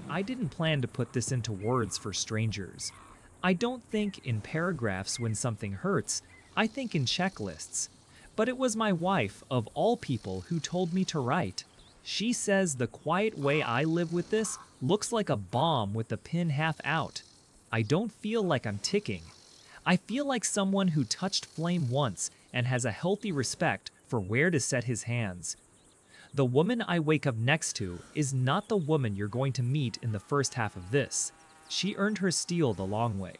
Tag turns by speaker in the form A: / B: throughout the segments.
A: I didn't plan to put this into words for strangers. I don't think in paragraphs when something hurts, I think in checklists. But it was my wife, of all people, who told me to write. She says the quiet way I live with this looks like a bomb with the pin half out. I don't feel like I'm ticking. I feel like someone who touched flame once and has a healthy respect for where to set his hands. The woman I wake up next to is not the woman you're going to meet in the first half of this. She earned her steel the long way.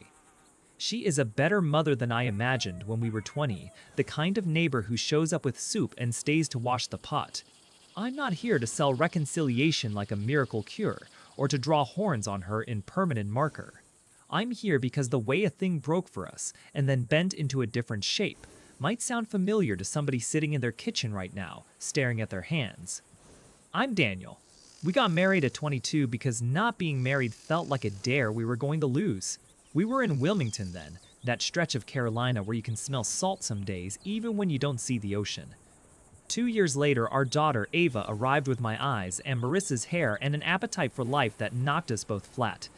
A: She is a better mother than I imagined when we were 20, the kind of neighbor who shows up with soup and stays to wash the pot. I'm not here to sell reconciliation like a miracle cure, or to draw horns on her in permanent marker. I'm here because the way a thing broke for us, and then bent into a different shape, might sound familiar to somebody sitting in their kitchen right now, staring at their hands. I'm Daniel. We got married at 22 because not being married felt like a dare we were going to lose. We were in Wilmington then, that stretch of Carolina where you can smell salt some days even when you don't see the ocean. 2 years later, our daughter Ava arrived with my eyes and Marissa's hair and an appetite for life that knocked us both flat.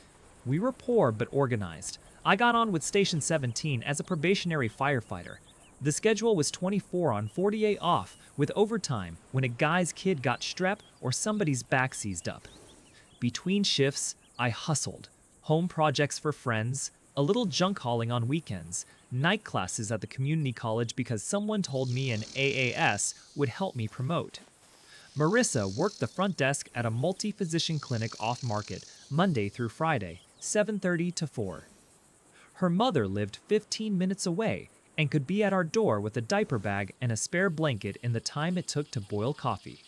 A: We were poor but organized. I got on with Station 17 as a probationary firefighter. The schedule was 24 on, 48 off, with overtime when a guy's kid got strep or somebody's back seized up. Between shifts, I hustled. Home projects for friends, a little junk hauling on weekends, night classes at the community college because someone told me an AAS would help me promote. Marissa worked the front desk at a multi-physician clinic off-market, Monday through Friday, 7:30 to 4. Her mother lived 15 minutes away and could be at our door with a diaper bag and a spare blanket in the time it took to boil coffee.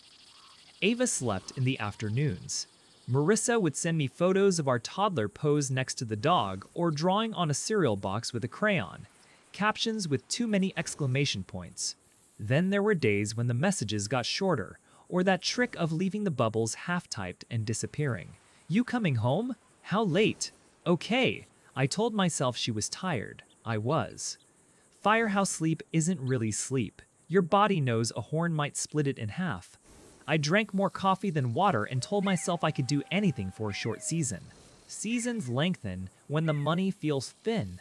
A: Ava slept in the afternoons. Marissa would send me photos of our toddler posed next to the dog or drawing on a cereal box with a crayon, captions with too many exclamation points. Then there were days when the messages got shorter, or that trick of leaving the bubbles half-typed and disappearing. You coming home? How late? Okay. I told myself she was tired. I was. Firehouse sleep isn't really sleep. Your body knows a horn might split it in half. I drank more coffee than water and told myself I could do anything for a short season. Seasons lengthen when the money feels thin.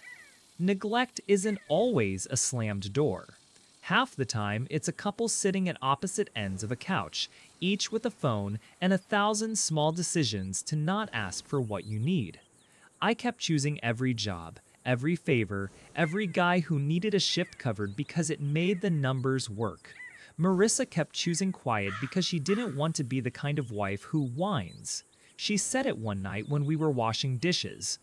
A: Neglect isn't always a slammed door. Half the time, it's a couple sitting at opposite ends of a couch, each with a phone and 1,000 small decisions to not ask for what you need. I kept choosing every job, every favor, every guy who needed a shift covered because it made the numbers work. Marissa kept choosing quiet because she didn't want to be the kind of wife who whines. She said it one night when we were washing dishes.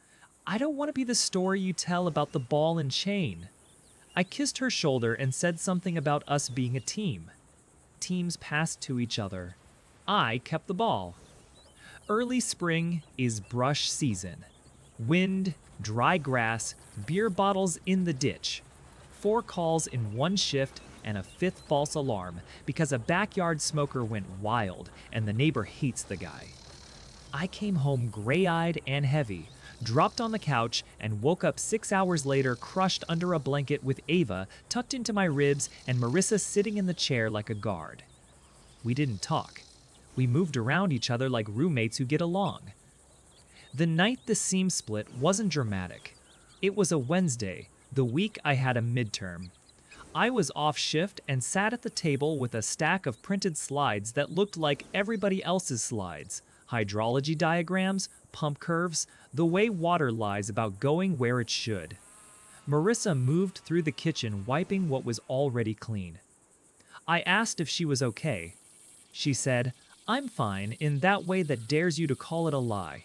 A: I don't want to be the story you tell about the ball and chain. I kissed her shoulder and said something about us being a team. Teams passed to each other. I kept the ball. Early spring is brush season. Wind, dry grass, beer bottles in the ditch. 4 calls in one shift and a 5th false alarm because a backyard smoker went wild and the neighbor hates the guy. I came home gray-eyed and heavy, dropped on the couch, and woke up 6 hours later crushed under a blanket with Ava tucked into my ribs and Marissa sitting in the chair like a guard. We didn't talk. We moved around each other like roommates who get along. The night the seam split wasn't dramatic. It was a Wednesday, the week I had a midterm. I was off shift and sat at the table with a stack of printed slides that looked like everybody else's slides. Hydrology diagrams, pump curves, the way water lies about going where it should. Marissa moved through the kitchen wiping what was already clean. I asked if she was okay. She said, "I'm fine," in that way that dares you to call it a lie.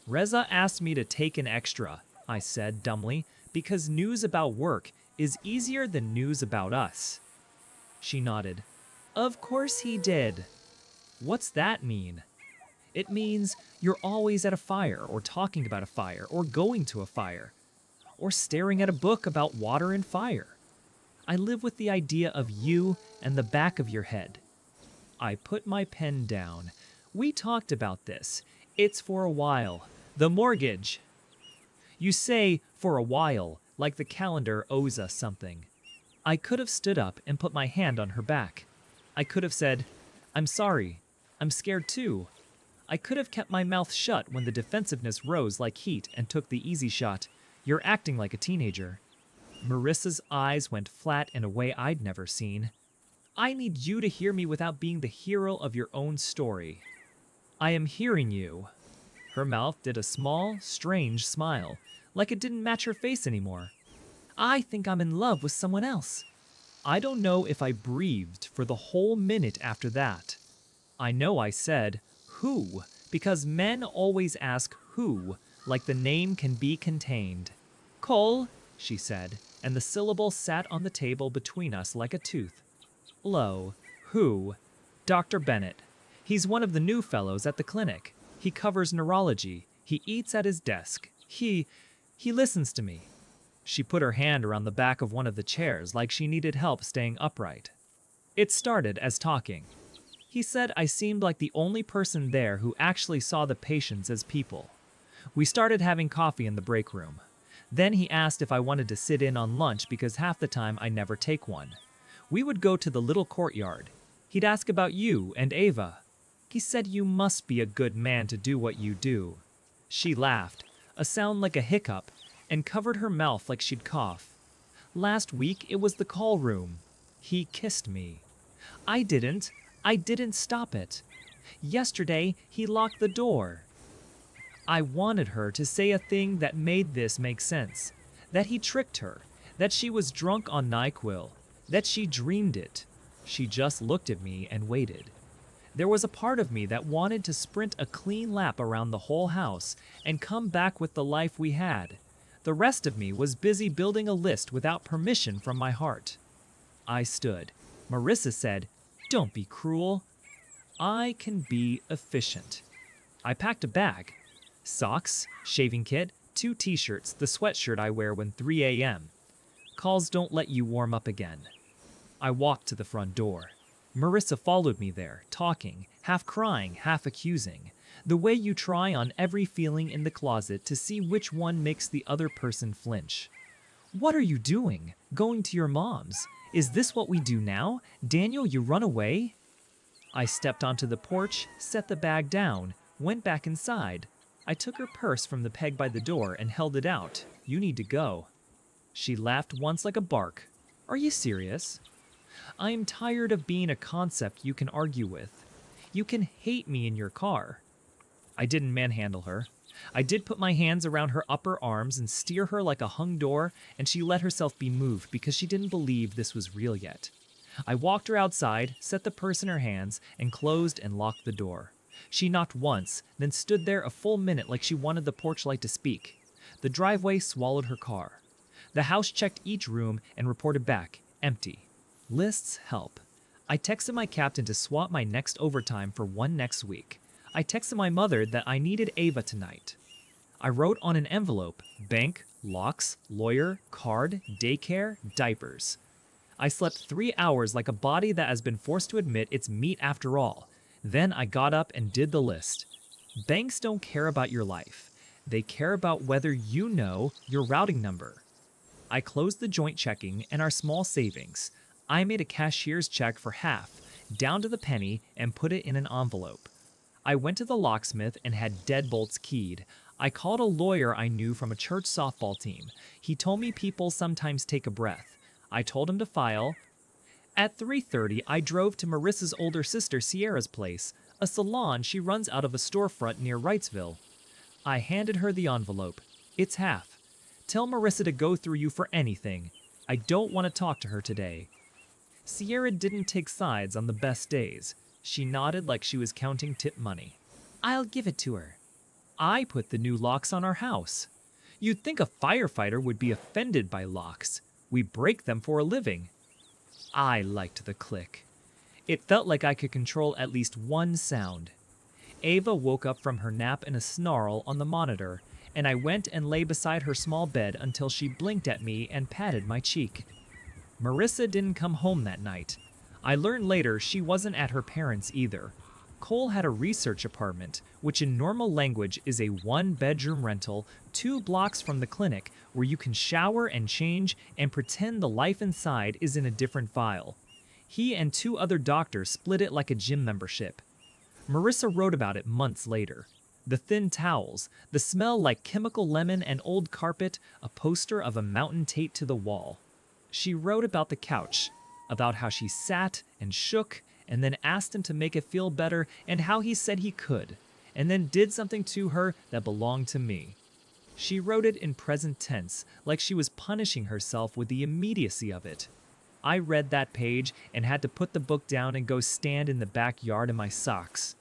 A: "Reza asked me to take an extra," I said dumbly, because news about work is easier than news about us. She nodded. "Of course he did." What's that mean? It means you're always at a fire, or talking about a fire, or going to a fire, or staring at a book about water and fire. I live with the idea of you and the back of your head. I put my pen down. We talked about this. It's for a while. The mortgage. You say, for a while, like the calendar owes us something. I could have stood up and put my hand on her back. I could have said, "I'm sorry. I'm scared too." I could have kept my mouth shut when the defensiveness rose like heat and took the easy shot. You're acting like a teenager. Marissa's eyes went flat in a way I'd never seen. I need you to hear me without being the hero of your own story. I am hearing you. Her mouth did a small, strange smile, like it didn't match her face anymore. I think I'm in love with someone else. I don't know if I breathed for the whole minute after that. I know I said, who, because men always ask who, like the name can be contained. Cole, she said, and the syllable sat on the table between us like a tooth. Lo, who? Dr. Bennett. He's one of the new fellows at the clinic. He covers neurology. He eats at his desk. He listens to me. She put her hand around the back of one of the chairs like she needed help staying upright. It started as talking. He said I seemed like the only person there who actually saw the patients as people. We started having coffee in the break room. Then he asked if I wanted to sit in on lunch because half the time I never take one. We would go to the little courtyard. He'd ask about you and Ava. He said you must be a good man to do what you do. She laughed, a sound like a hiccup, and covered her mouth like she'd cough. Last week it was the call room. He kissed me. I didn't stop it. Yesterday he locked the door. I wanted her to say a thing that made this make sense. That he tricked her. That she was drunk on NyQuil. That she dreamed it. She just looked at me and waited. There was a part of me that wanted to sprint a clean lap around the whole house and come back with the life we had. The rest of me was busy building a list without permission from my heart. I stood. Marissa said, "Don't be cruel." I can be efficient. I packed a bag. Socks, shaving kit, 2 t-shirts, the sweatshirt I wear when 3 a.m. Calls don't let you warm up again. I walked to the front door. Marissa followed me there, talking, half crying, half accusing. The way you try on every feeling in the closet to see which one makes the other person flinch. What are you doing? Going to your mom's? Is this what we do now? Daniel, you run away? I stepped onto the porch, set the bag down, went back inside. I took her purse from the peg by the door and held it out. You need to go. She laughed once like a bark. Are you serious? I am tired of being a concept you can argue with. You can hate me in your car. I didn't manhandle her. I did put my hands around her upper arms and steer her like a hung door, and she let herself be moved because she didn't believe this was real yet. I walked her outside, set the purse in her hands, and closed and locked the door. She knocked once, then stood there a full minute like she wanted the porch light to speak. The driveway swallowed her car. The house checked each room and reported back, empty. Lists help. I texted my captain to swap my next overtime for one next week. I texted my mother that I needed Ava tonight. I wrote on an envelope, bank, locks, lawyer, card, daycare, diapers. I slept 3 hours like a body that has been forced to admit it's meat after all. Then I got up and did the list. Banks don't care about your life. They care about whether you know your routing number. I closed the joint checking and our small savings. I made a cashier's check for half, down to the penny, and put it in an envelope. I went to the locksmith and had deadbolts keyed. I called a lawyer I knew from a church softball team. He told me people sometimes take a breath. I told him to file. At 3:30, I drove to Marissa's older sister Sierra's place, a salon she runs out of a storefront near Wrightsville. I handed her the envelope. It's half. Tell Marissa to go through you for anything. I don't want to talk to her today. Sierra didn't take sides on the best days. She nodded like she was counting tip money. I'll give it to her. I put the new locks on our house. You'd think a firefighter would be offended by locks. We break them for a living. I liked the click. It felt like I could control at least one sound. Ava woke up from her nap in a snarl on the monitor, and I went and lay beside her small bed until she blinked at me and patted my cheek. Marissa didn't come home that night. I learned later she wasn't at her parents' either. Cole had a research apartment, which in normal language is a 1-bedroom rental 2 blocks from the clinic where you can shower and change and pretend the life inside is in a different file. He and 2 other doctors split it like a gym membership. Marissa wrote about it months later. The thin towels, the smell like chemical lemon and old carpet, a poster of a mountain taped to the wall. She wrote about the couch, about how she sat and shook and then asked him to make it feel better and how he said he could, and then did something to her that belonged to me. She wrote it in present tense, like she was punishing herself with the immediacy of it. I read that page and had to put the book down and go stand in the backyard in my socks.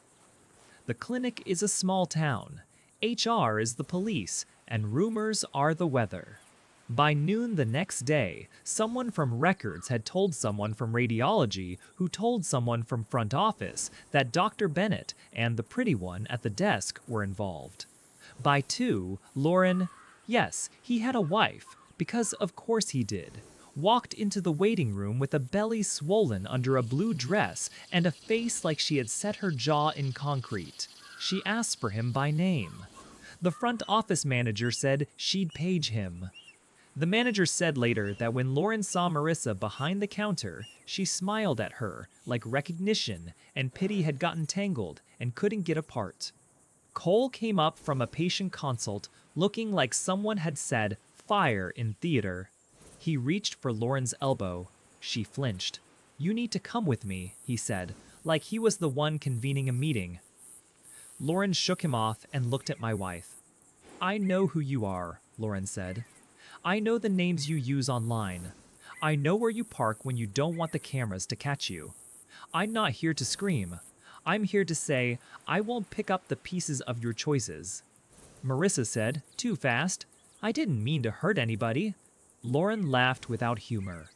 A: The clinic is a small town. HR is the police, and rumors are the weather. By noon the next day, someone from records had told someone from radiology who told someone from front office that Dr. Bennett and the pretty one at the desk were involved. By 2, Lauren, yes, he had a wife, because of course he did, walked into the waiting room with a belly swollen under a blue dress and a face like she had set her jaw in concrete. She asked for him by name. The front office manager said she'd page him. The manager said later that when Lauren saw Marissa behind the counter, she smiled at her like recognition and pity had gotten tangled and couldn't get apart. Cole came up from a patient consult looking like someone had said fire in theater. He reached for Lauren's elbow. She flinched. "You need to come with me," he said, like he was the one convening a meeting. Lauren shook him off and looked at my wife. "I know who you are," Lauren said. "I know the names you use online. I know where you park when you don't want the cameras to catch you. I'm not here to scream. I'm here to say, I won't pick up the pieces of your choices." Marissa said, "Too fast. I didn't mean to hurt anybody." Lauren laughed without humor.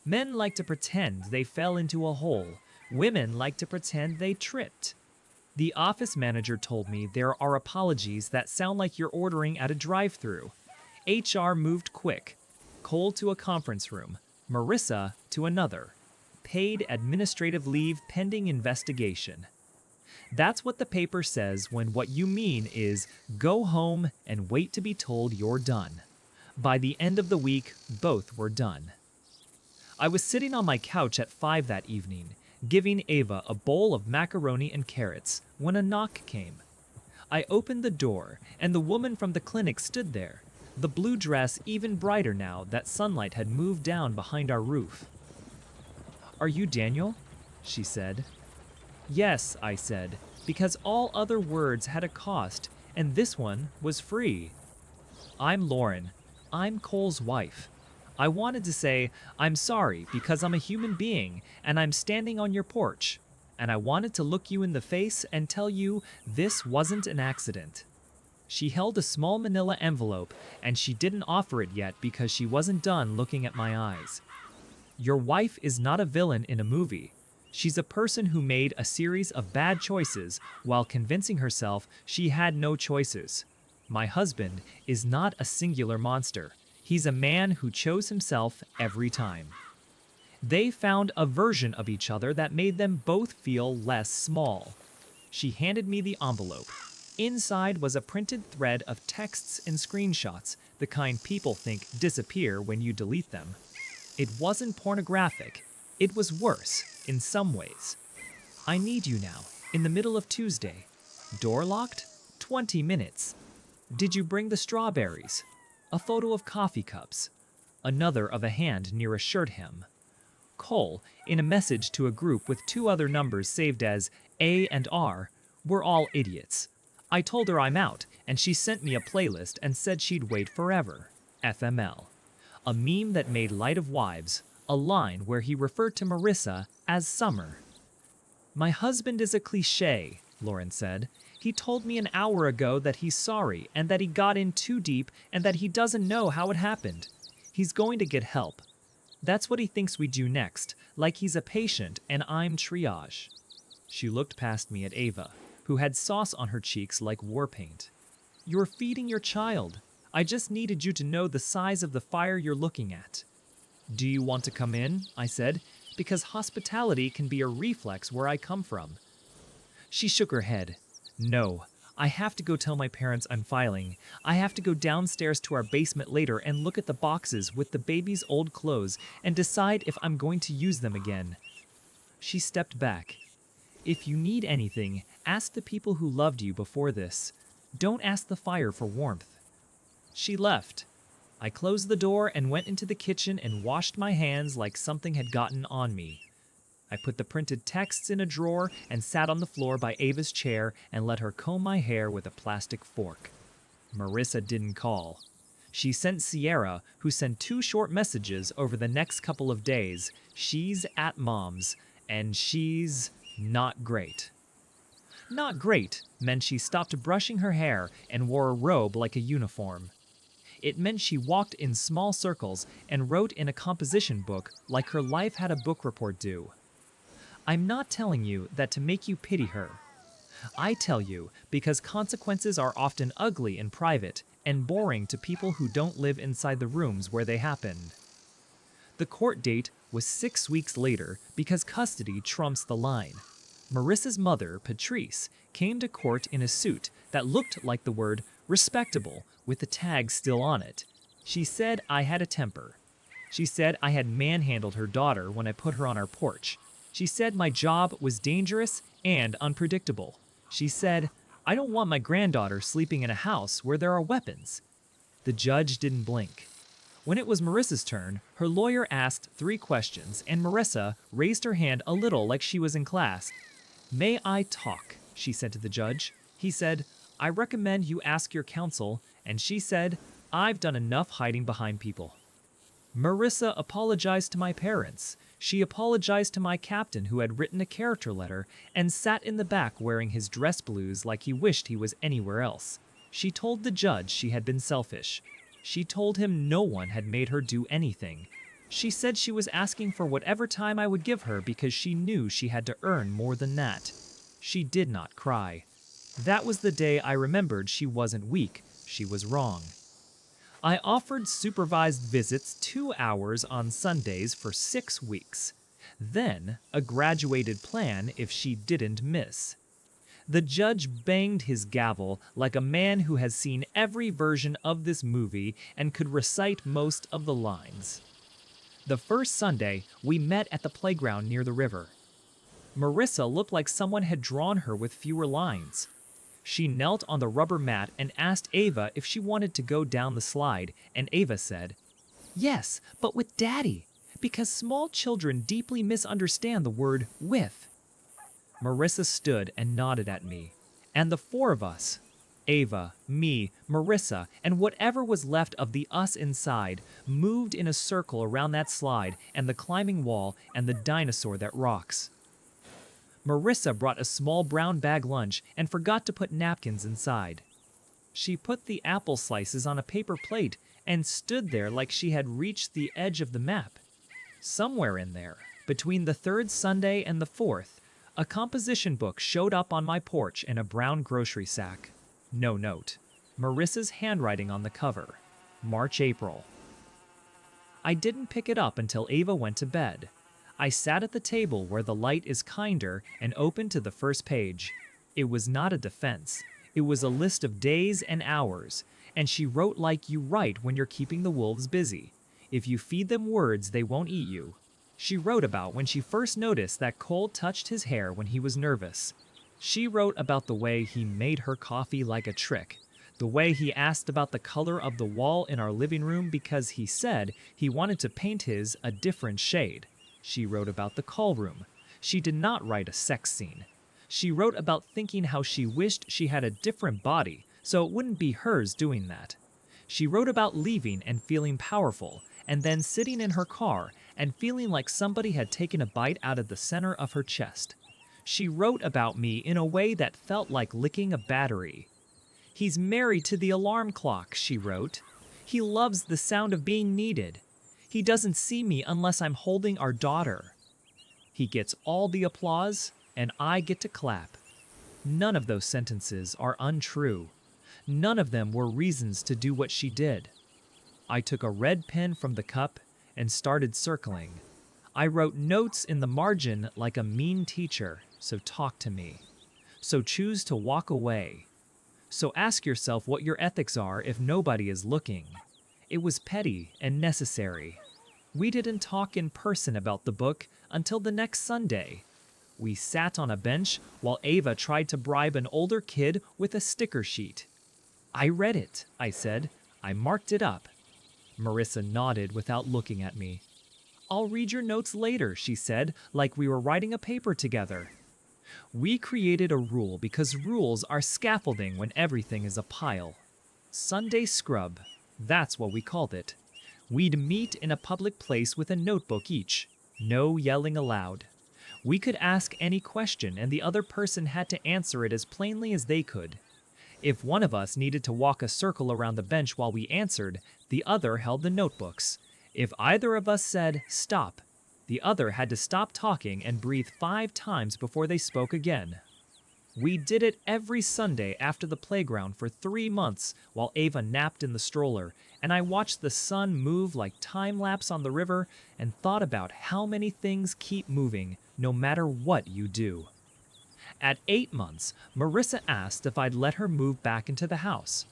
A: "Men like to pretend they fell into a hole. Women like to pretend they tripped." The office manager told me there are apologies that sound like you're ordering at a drive-thru. HR moved quick. Cole to a conference room. Marissa to another. Paid administrative leave pending investigation. That's what the paper says when what you mean is go home and wait to be told you're done. By the end of the week, both were done. I was sitting on my couch at 5 that evening, giving Ava a bowl of macaroni and carrots, when a knock came. I opened the door, and the woman from the clinic stood there, the blue dress even brighter now that sunlight had moved down behind our roof. "Are you Daniel?" she said. "Yes," I said, because all other words had a cost, and this one was free. "I'm Lauren. I'm Cole's wife. I wanted to say, I'm sorry because I'm a human being and I'm standing on your porch. And I wanted to look you in the face and tell you this wasn't an accident." She held a small manila envelope and she didn't offer it yet because she wasn't done looking at my eyes. "Your wife is not a villain in a movie. She's a person who made a series of bad choices while convincing herself she had no choices. My husband is not a singular monster. He's a man who chose himself every time." They found a version of each other that made them both feel less small. She handed me the envelope. Inside was a printed thread of texts and screenshots, the kind people think disappear when you delete them. It wasn't pornographic. It was worse, in some ways. "I need you now, in the middle of Tuesday. Door locked? 20 minutes. Did you bring the strawberries?" A photo of coffee cups. Another of a hand near a shirt hem. Cole, in a message to a group with 2 other numbers saved as A and R, "We're all idiots. I told her I'm out, and she sent me a playlist and said she'd wait forever. FML. A meme that made light of wives, a line where he referred to Marissa as Summer. "My husband is a cliché," Lauren said. "He told me an hour ago that he's sorry and that he got in too deep and that he doesn't know how it happened. He's going to get help. That's what he thinks we do next, like he's a patient and I'm triage." She looked past me at Ava, who had sauce on her cheeks like war paint. "You're feeding your child. I just needed you to know the size of the fire you're looking at." "Do you want to come in?" I said, because hospitality can be a reflex where I come from. She shook her head. "No, I have to go tell my parents I'm filing. I have to go downstairs to our basement later and look at the boxes with the baby's old clothes and decide if I'm going to use them again." She stepped back. If you need anything, ask the people who loved you before this. Don't ask the fire for warmth." She left. I closed the door and went into the kitchen and washed my hands like something had gotten on me. I put the printed texts in a drawer and sat on the floor by Ava's chair and let her comb my hair with a plastic fork. Marissa didn't call. She sent Sierra, who sent 2 short messages over the next couple of days. She's at Mom's, and she's not great. Not great meant she stopped brushing her hair and wore a robe like a uniform. It meant she walked in small circles and wrote in a composition book like her life had a book report due. I'm not telling you that to make you pity her. I tell you because consequences are often ugly in private and boring to people who don't live inside the rooms where they happened. The court date was 6 weeks later because custody trumps the line. Marissa's mother, Patrice, came to court in a suit that looked like the word respectable with the tag still on it. She said I had a temper. She said I had manhandled her daughter when I put her on our porch. She said my job was dangerous and unpredictable. She said, I don't want my granddaughter sleeping in a house where there are weapons. The judge didn't blink. When it was Marissa's turn, her lawyer asked 3 questions, and Marissa raised her hand a little like she was in class. "May I talk?" she said to the judge. He said, "I recommend you ask your counsel," and she said, "I've done enough hiding behind people." Marissa apologized to my parents. She apologized to my captain who had written a character letter and sat in the back wearing his dress blues like he wished he was anywhere else. She told the judge she had been selfish. She told him no one had made her do anything. She said she was asking for whatever time I would give her because she knew she had to earn more than that. She did not cry. That was the day I remembered she wasn't weak, she was wrong. I offered supervised visits 2 hours on Sundays for 6 weeks. Then, a graduated plan if she didn't miss. The judge banged his gavel like a man who has seen every version of this movie and could recite most of the lines. The first Sunday, we met at the playground near the river. Marissa looked like someone had drawn her with fewer lines. She knelt on the rubber mat and asked Ava if she wanted to go down the slide, and Ava said, "Yes, but with Daddy, because small children deeply misunderstand the word with." Marissa stood and nodded at me, and the 4 of us, Ava, me, Marissa, and whatever was left of the us inside, moved in a circle around that slide and the climbing wall and the dinosaur that rocks. Marissa brought a small brown bag lunch and forgot to put napkins inside. She put the apple slices on a paper plate and stood there like she had reached the edge of the map. Somewhere in there, between the 3rd Sunday and the 4th, a composition book showed up on my porch in a brown grocery sack. No note. Marissa's handwriting on the cover. March-April. I didn't pick it up until Ava went to bed. I sat at the table where the light is kinder and opened to the first page. It was not a defense. It was a list of days and hours, and she wrote like you write when you're keeping the wolves busy. If you feed them words, they won't eat you. She wrote about when she first noticed that Cole touched his hair when he was nervous. She wrote about the way he made her coffee like a trick, the way he asked about the color of the wall in our living room because he said he wanted to paint his a different shade. She wrote about the call room. She did not write a sex scene. She wrote about thinking how she wished she had a different body, so it wouldn't be hers doing that. She wrote about leaving and feeling powerful, and then sitting in her car and feeling like somebody had taken a bite out of the center of her chest. She wrote about me in a way that felt like licking a battery. "He's married to the alarm clock," she wrote. "He loves the sound of being needed. He doesn't see me unless I'm holding our daughter. He gets all the applause, and I get to clap." None of those sentences are untrue. None of them were reasons to do what she did. I took a red pen from the cup and started circling. I wrote notes in the margin like a mean teacher, so talk to me. So choose to walk away. So ask yourself what your ethics are if nobody is looking. It was petty and necessary. We didn't talk in person about the book until the next Sunday. We sat on a bench while Ava tried to bribe an older kid with a sticker sheet. I read it, I said. I marked it up. Marissa nodded without looking at me. I'll read your notes later, she said, like we were writing a paper together. We created a rule because rules are scaffolding when everything is a pile. Sunday scrub, that's what we called it. We'd meet in a public place with a notebook each. No yelling aloud. We could ask any question and the other person had to answer it as plainly as they could. If one of us needed to walk a circle around the bench while we answered, the other held the notebooks. If either of us said, "Stop," the other had to stop talking and breathe 5 times before they spoke again. We did it every Sunday after the playground for 3 months while Ava napped in the stroller, and I watched the sun move like time-lapse on the river and thought about how many things keep moving no matter what you do. At 8 months, Marissa asked if I'd let her move back into the house.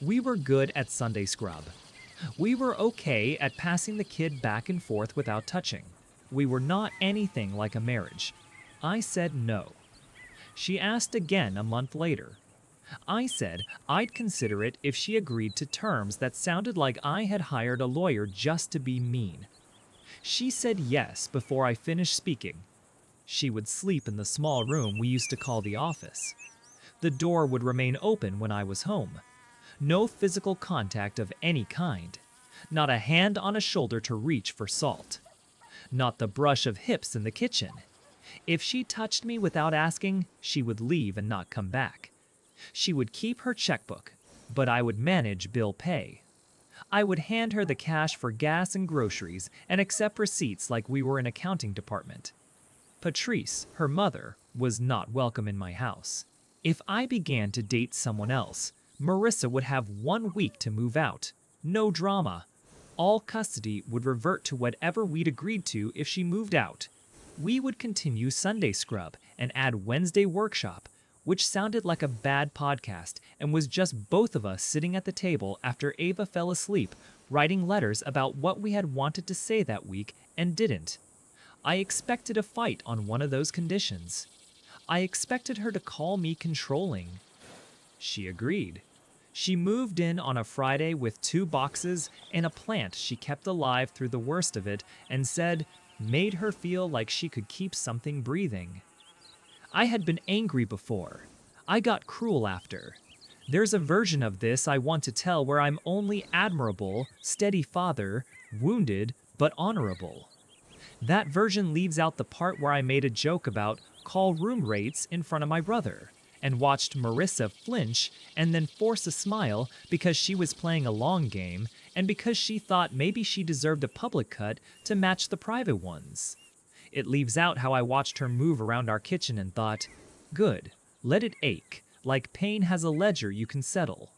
A: We were good at Sunday scrub. We were okay at passing the kid back and forth without touching. We were not anything like a marriage. I said no. She asked again a month later. I said I'd consider it if she agreed to terms that sounded like I had hired a lawyer just to be mean. She said yes before I finished speaking. She would sleep in the small room we used to call the office. The door would remain open when I was home. No physical contact of any kind. Not a hand on a shoulder to reach for salt. Not the brush of hips in the kitchen. If she touched me without asking, she would leave and not come back. She would keep her checkbook, but I would manage bill pay. I would hand her the cash for gas and groceries and accept receipts like we were an accounting department. Patrice, her mother, was not welcome in my house. If I began to date someone else, Marissa would have 1 week to move out. No drama. All custody would revert to whatever we'd agreed to if she moved out. We would continue Sunday scrub and add Wednesday workshop, which sounded like a bad podcast and was just both of us sitting at the table after Ava fell asleep, writing letters about what we had wanted to say that week and didn't. I expected a fight on one of those conditions. I expected her to call me controlling. She agreed. She moved in on a Friday with 2 boxes and a plant she kept alive through the worst of it and said, made her feel like she could keep something breathing. I had been angry before. I got cruel after. There's a version of this I want to tell where I'm only admirable, steady father, wounded, but honorable. That version leaves out the part where I made a joke about call room rates in front of my brother and watched Marissa flinch and then force a smile because she was playing a long game and because she thought maybe she deserved a public cut to match the private ones. It leaves out how I watched her move around our kitchen and thought, good, let it ache, like pain has a ledger you can settle.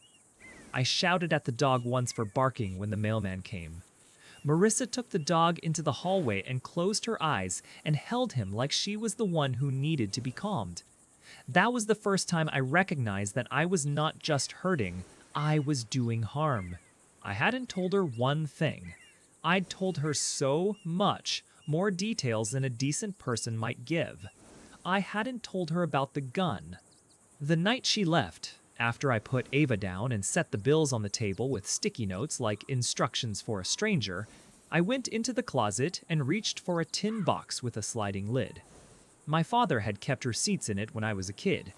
A: I shouted at the dog once for barking when the mailman came. Marissa took the dog into the hallway and closed her eyes and held him like she was the one who needed to be calmed. That was the first time I recognized that I was not just hurting, I was doing harm. I hadn't told her one thing. I'd told her so much, more details than a decent person might give. I hadn't told her about the gun. The night she left, after I put Ava down and set the bills on the table with sticky notes like instructions for a stranger, I went into the closet and reached for a tin box with a sliding lid. My father had kept receipts in it when I was a kid.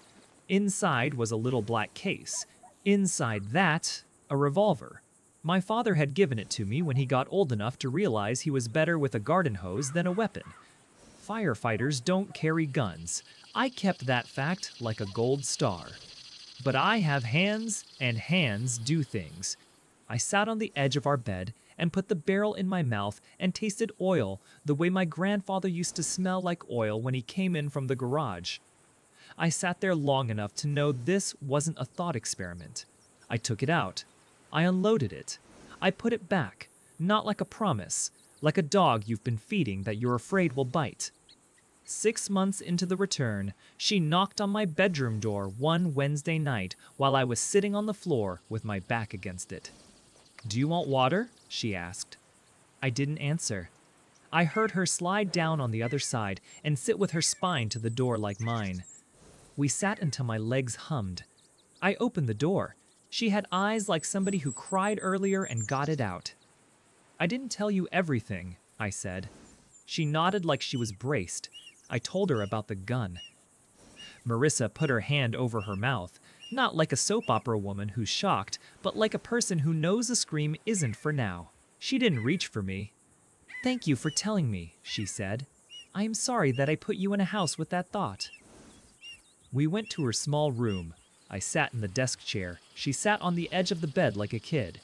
A: Inside was a little black case. Inside that, a revolver. My father had given it to me when he got old enough to realize he was better with a garden hose than a weapon. Firefighters don't carry guns. I kept that fact like a gold star. But I have hands, and hands do things. I sat on the edge of our bed and put the barrel in my mouth and tasted oil the way my grandfather used to smell like oil when he came in from the garage. I sat there long enough to know this wasn't a thought experiment. I took it out. I unloaded it. I put it back, not like a promise, like a dog you've been feeding that you're afraid will bite. 6 months into the return, she knocked on my bedroom door one Wednesday night while I was sitting on the floor with my back against it. "Do you want water?" she asked. I didn't answer. I heard her slide down on the other side and sit with her spine to the door like mine. We sat until my legs hummed. I opened the door. She had eyes like somebody who cried earlier and got it out. "I didn't tell you everything," I said. She nodded like she was braced. I told her about the gun. Marissa put her hand over her mouth, not like a soap opera woman who's shocked, but like a person who knows a scream isn't for now. She didn't reach for me. "Thank you for telling me," she said. "I am sorry that I put you in a house with that thought." We went to her small room. I sat in the desk chair. She sat on the edge of the bed like a kid.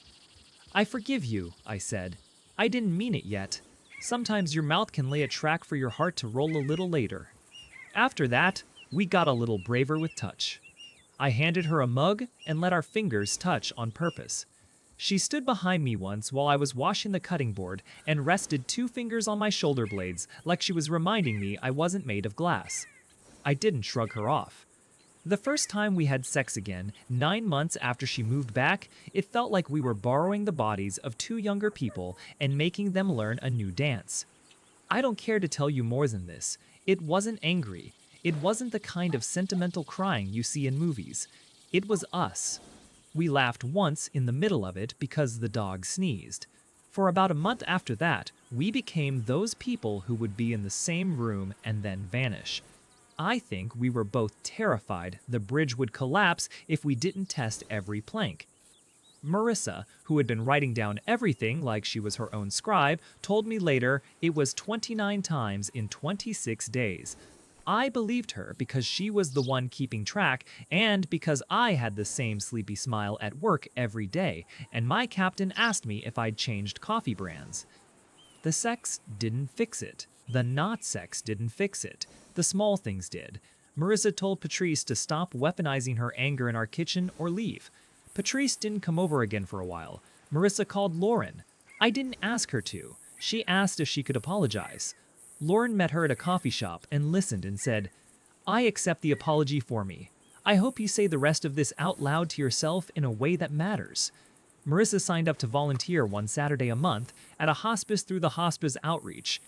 A: "I forgive you," I said. "I didn't mean it yet. Sometimes your mouth can lay a track for your heart to roll a little later." After that, we got a little braver with touch. I handed her a mug and let our fingers touch on purpose. She stood behind me once while I was washing the cutting board and rested 2 fingers on my shoulder blades like she was reminding me I wasn't made of glass. I didn't shrug her off. The first time we had sex again, 9 months after she moved back, it felt like we were borrowing the bodies of 2 younger people and making them learn a new dance. I don't care to tell you more than this. It wasn't angry. It wasn't the kind of sentimental crying you see in movies. It was us. We laughed once in the middle of it because the dog sneezed. For about a month after that, we became those people who would be in the same room and then vanish. I think we were both terrified the bridge would collapse if we didn't test every plank. Marissa, who had been writing down everything like she was her own scribe, told me later it was 29 times in 26 days. I believed her because she was the one keeping track and because I had the same sleepy smile at work every day, and my captain asked me if I'd changed coffee brands. The sex didn't fix it. The not sex didn't fix it. The small things did. Marissa told Patrice to stop weaponizing her anger in our kitchen or leave. Patrice didn't come over again for a while. Marissa called Lauren. I didn't ask her to. She asked if she could apologize. Lauren met her at a coffee shop and listened and said, "I accept the apology for me. I hope you say the rest of this out loud to yourself in a way that matters." Marissa signed up to volunteer one Saturday a month at a hospice through the hospice outreach.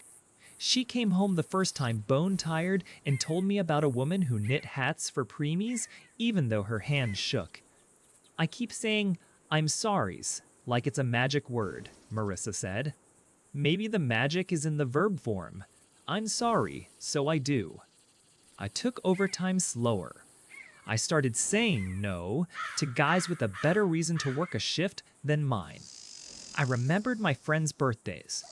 A: She came home the first time bone-tired and told me about a woman who knit hats for preemies even though her hand shook. "I keep saying, 'I'm sorry's,' like it's a magic word," Marissa said. "Maybe the magic is in the verb form. I'm sorry, so I do." I took overtime slower. I started saying no to guys with a better reason to work a shift than mine. I remembered my friends' birthdays.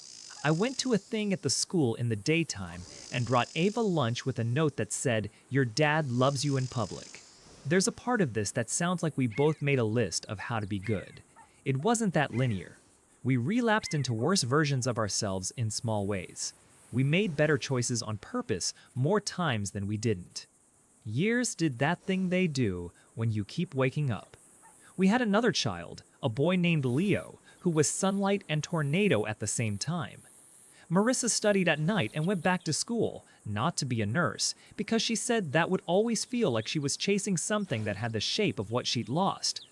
A: I went to a thing at the school in the daytime and brought Ava lunch with a note that said, "Your dad loves you in public." There's a part of this that sounds like we both made a list of how to be good. It wasn't that linear. We relapsed into worse versions of ourselves in small ways. We made better choices on purpose more times than we didn't. Years did that thing they do when you keep waking up. We had another child, a boy named Leo, who was sunlight and tornado at the same time. Marissa studied at night and went back to school, not to be a nurse, because she said that would always feel like she was chasing something that had the shape of what she'd lost,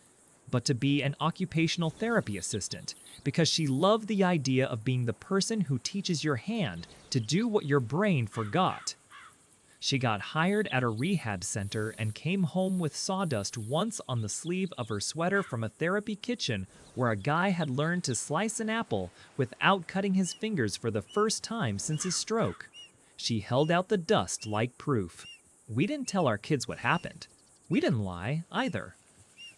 A: but to be an occupational therapy assistant, because she loved the idea of being the person who teaches your hand to do what your brain forgot. She got hired at a rehab center and came home with sawdust once on the sleeve of her sweater from a therapy kitchen where a guy had learned to slice an apple without cutting his fingers for the first time since his stroke. She held out the dust like proof. We didn't tell our kids what happened. We didn't lie either.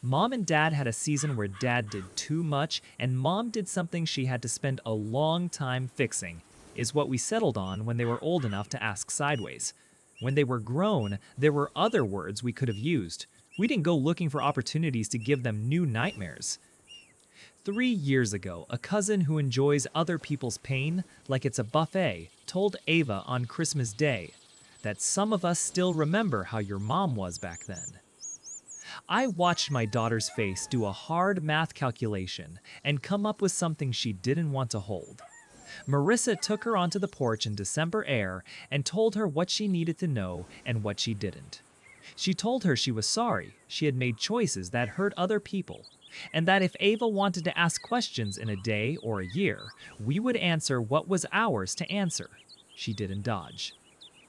A: Mom and Dad had a season where Dad did too much and Mom did something she had to spend a long time fixing, is what we settled on when they were old enough to ask sideways. When they were grown, there were other words we could have used. We didn't go looking for opportunities to give them new nightmares. 3 years ago, a cousin who enjoys other people's pain like it's a buffet told Ava on Christmas Day that some of us still remember how your mom was back then. I watched my daughter's face do a hard math calculation and come up with something she didn't want to hold. Marissa took her onto the porch in December air and told her what she needed to know and what she didn't. She told her she was sorry she had made choices that hurt other people. And that if Ava wanted to ask questions in a day or a year, we would answer what was ours to answer. She didn't dodge.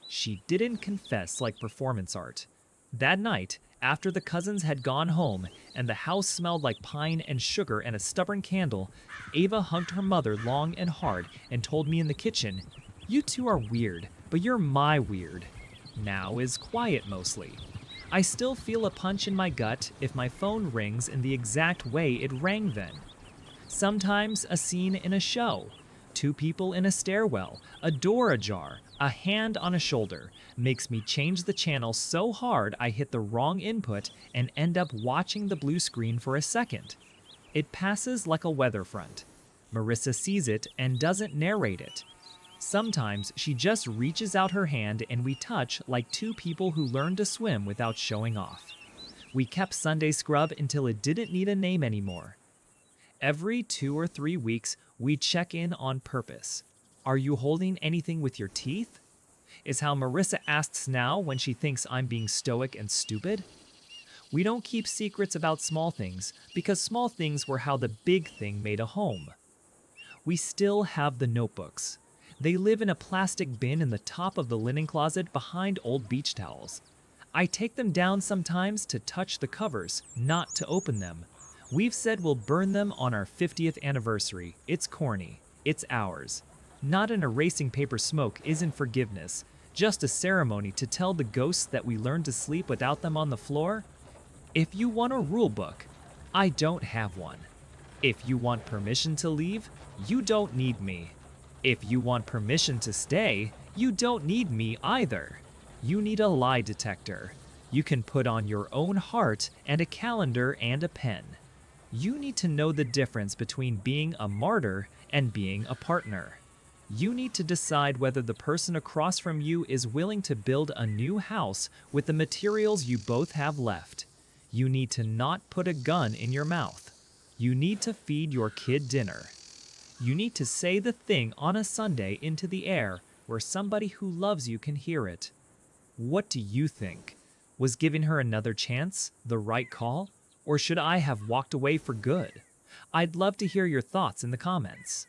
A: She didn't confess like performance art. That night, after the cousins had gone home and the house smelled like pine and sugar and a stubborn candle, Ava hugged her mother long and hard and told me in the kitchen, "You two are weird, but you're my weird." Now is quiet mostly. I still feel a punch in my gut if my phone rings in the exact way it rang then. Sometimes a scene in a show. Two people in a stairwell, a door ajar, a hand on a shoulder, makes me change the channel so hard I hit the wrong input and end up watching the blue screen for a second. It passes like a weather front. Marissa sees it and doesn't narrate it. Sometimes she just reaches out her hand and we touch like two people who learn to swim without showing off. We kept Sunday Scrub until it didn't need a name anymore. Every 2 or 3 weeks, we check in on purpose. Are you holding anything with your teeth? Is how Marissa asks now when she thinks I'm being stoic and stupid. We don't keep secrets about small things because small things were how the big thing made a home. We still have the notebooks. They live in a plastic bin in the top of the linen closet behind old beach towels. I take them down sometimes to touch the covers, not to open them. We've said we'll burn them on our 50th anniversary. It's corny. It's ours. Not an erasing paper smoke isn't forgiveness, just a ceremony to tell the ghosts that we learned to sleep without them on the floor. If you want a rule book, I don't have one. If you want permission to leave, you don't need me. If you want permission to stay, you don't need me either. You need a lie detector. You can put on your own heart and a calendar and a pen. You need to know the difference between being a martyr and being a partner. You need to decide whether the person across from you is willing to build a new house with the materials you both have left. You need to not put a gun in your mouth. You need to feed your kid dinner. You need to say the thing on a Sunday into the air where somebody who loves you can hear it. What do you think? Was giving her another chance the right call? Or should I have walked away for good? I'd love to hear your thoughts in the comments.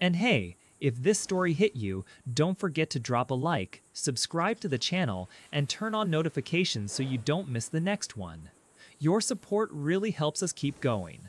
A: And hey, if this story hit you, don't forget to drop a like, subscribe to the channel, and turn on notifications so you don't miss the next one. Your support really helps us keep going.